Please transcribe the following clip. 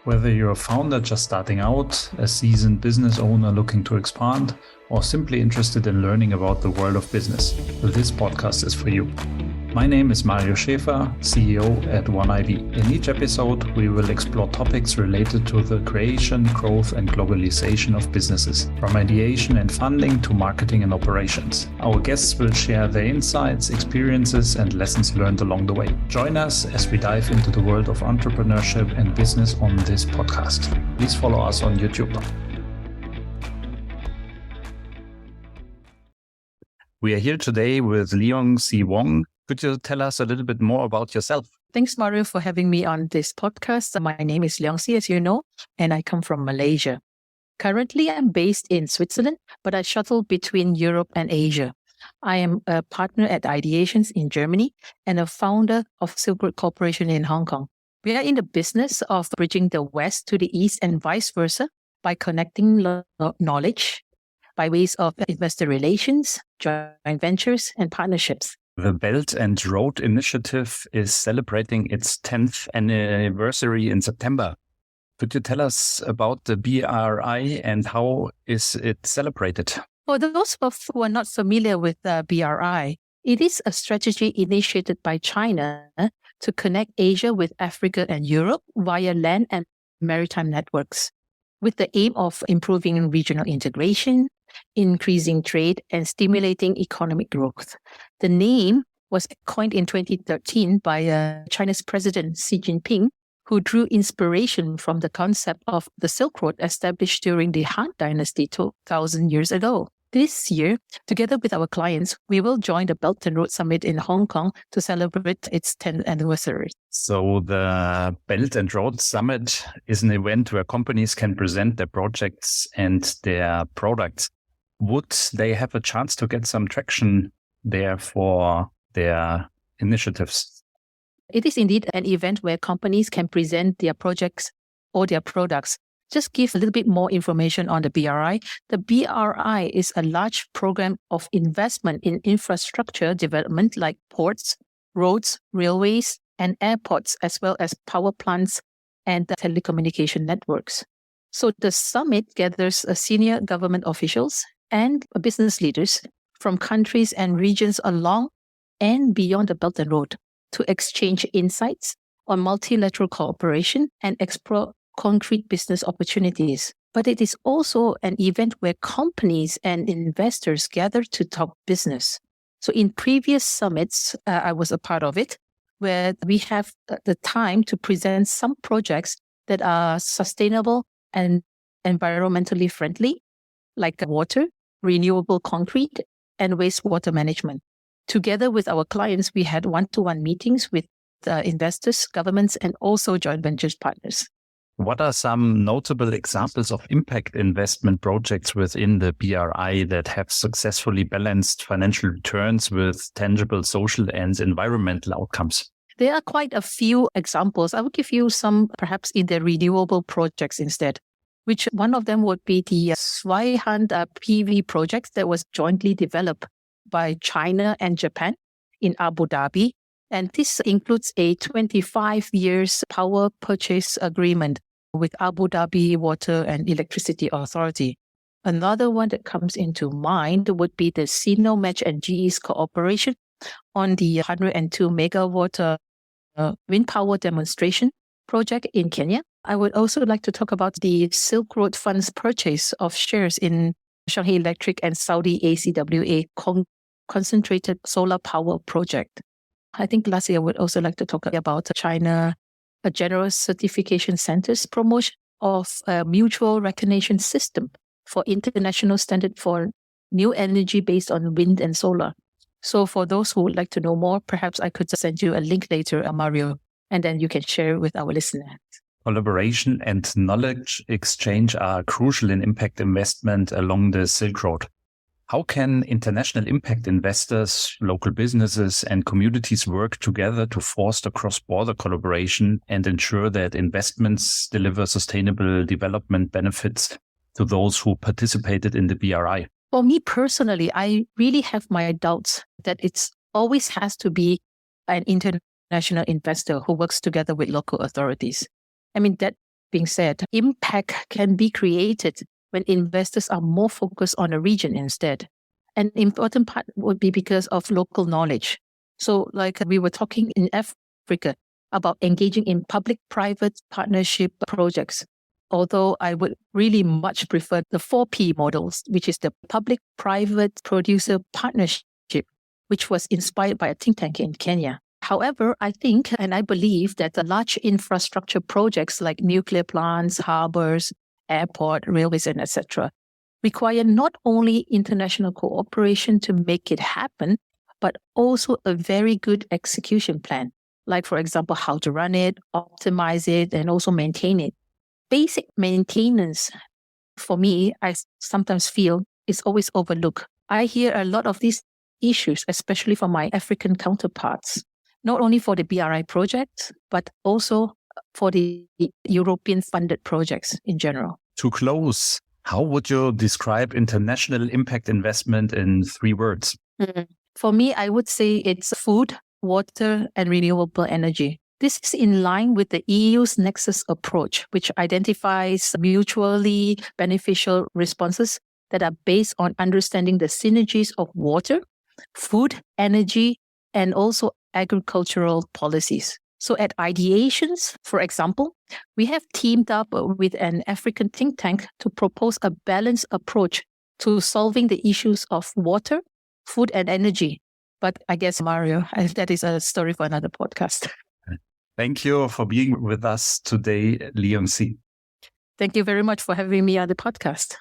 Whether you're a founder just starting out, a seasoned business owner looking to expand, or simply interested in learning about the world of business, this podcast is for you. My name is Mario Schäfer, CEO at OneIV. In each episode, we will explore topics related to the creation, growth, and globalization of businesses, from ideation and funding to marketing and operations. Our guests will share their insights, experiences, and lessons learned along the way. Join us as we dive into the world of entrepreneurship and business on this podcast. Please follow us on YouTube. We are here today with Leong Wong. Could you tell us a little bit more about yourself? Thanks, Mario, for having me on this podcast. My name is Leong, as you know, and I come from Malaysia. Currently, I'm based in Switzerland, but I shuttle between Europe and Asia. I am a partner at Ideations in Germany and a founder of Silk Road Corporation in Hong Kong. We are in the business of bridging the West to the East and vice versa by connecting knowledge by ways of investor relations, joint ventures, and partnerships. The Belt and Road Initiative is celebrating its 10th anniversary in September. Could you tell us about the BRI and how is it celebrated? For those who are not familiar with the BRI, it is a strategy initiated by China to connect Asia with Africa and Europe via land and maritime networks, with the aim of improving regional integration, increasing trade, and stimulating economic growth. The name was coined in 2013 by China's President Xi Jinping, who drew inspiration from the concept of the Silk Road established during the Han Dynasty 2,000 years ago. This year, together with our clients, we will join the Belt and Road Summit in Hong Kong to celebrate its 10th anniversary. So the Belt and Road Summit is an event where companies can present their projects and their products. Would they have a chance to get some traction there for their initiatives? It is indeed an event where companies can present their projects or their products. Just give a little bit more information on the BRI. The BRI is a large program of investment in infrastructure development like ports, roads, railways, and airports, as well as power plants and telecommunication networks. So the summit gathers senior government officials and business leaders from countries and regions along and beyond the Belt and Road to exchange insights on multilateral cooperation and explore concrete business opportunities. But it is also an event where companies and investors gather to talk business. So in previous summits, I was a part of it, where we have the time to present some projects that are sustainable and environmentally friendly, like water, renewable concrete, and wastewater management. Together with our clients, we had one-to-one meetings with investors, governments, and also joint ventures partners. What are some notable examples of impact investment projects within the BRI that have successfully balanced financial returns with tangible social and environmental outcomes? There are quite a few examples. I will give you some perhaps in the renewable projects instead, which one of them would be the Swaihan PV project that was jointly developed by China and Japan in Abu Dhabi. And this includes a 25 years power purchase agreement with Abu Dhabi Water and Electricity Authority. Another one that comes into mind would be the Sinomatch and GE's cooperation on the 102 megawatt wind power demonstration project in Kenya. I would also like to talk about the Silk Road Fund's purchase of shares in Shanghai Electric and Saudi ACWA concentrated solar power project. I think lastly, I would also like to talk about China, a general certification center's promotion of a mutual recognition system for international standard for new energy based on wind and solar. So for those who would like to know more, perhaps I could send you a link later, Mario, and then you can share with our listeners. Collaboration and knowledge exchange are crucial in impact investment along the Silk Road. How can international impact investors, local businesses, and communities work together to foster cross-border collaboration and ensure that investments deliver sustainable development benefits to those who participated in the BRI? For me personally, I really have my doubts that it always has to be an international investor who works together with local authorities. I mean, that being said, impact can be created when investors are more focused on a region instead. An important part would be because of local knowledge. So like we were talking in Africa about engaging in public-private partnership projects. Although I would really much prefer the 4P models, which is the public-private producer partnership, which was inspired by a think tank in Kenya. However, I think and I believe that the large infrastructure projects like nuclear plants, harbors, airport, railways, and etc. require not only international cooperation to make it happen, but also a very good execution plan. Like, for example, how to run it, optimize it, and also maintain it. Basic maintenance, for me, I sometimes feel is always overlooked. I hear a lot of these issues, especially from my African counterparts, not only for the BRI project, but also for the European funded projects in general. To close, how would you describe international impact investment in 3 words? For me, I would say it's food, water, and renewable energy. This is in line with the EU's Nexus approach, which identifies mutually beneficial responses that are based on understanding the synergies of water, food, energy, and also agricultural policies. So at Ideations, for example, we have teamed up with an African think tank to propose a balanced approach to solving the issues of water, food, and energy. But I guess, Mario, that is a story for another podcast. Thank you for being with us today, Leong. Thank you very much for having me on the podcast.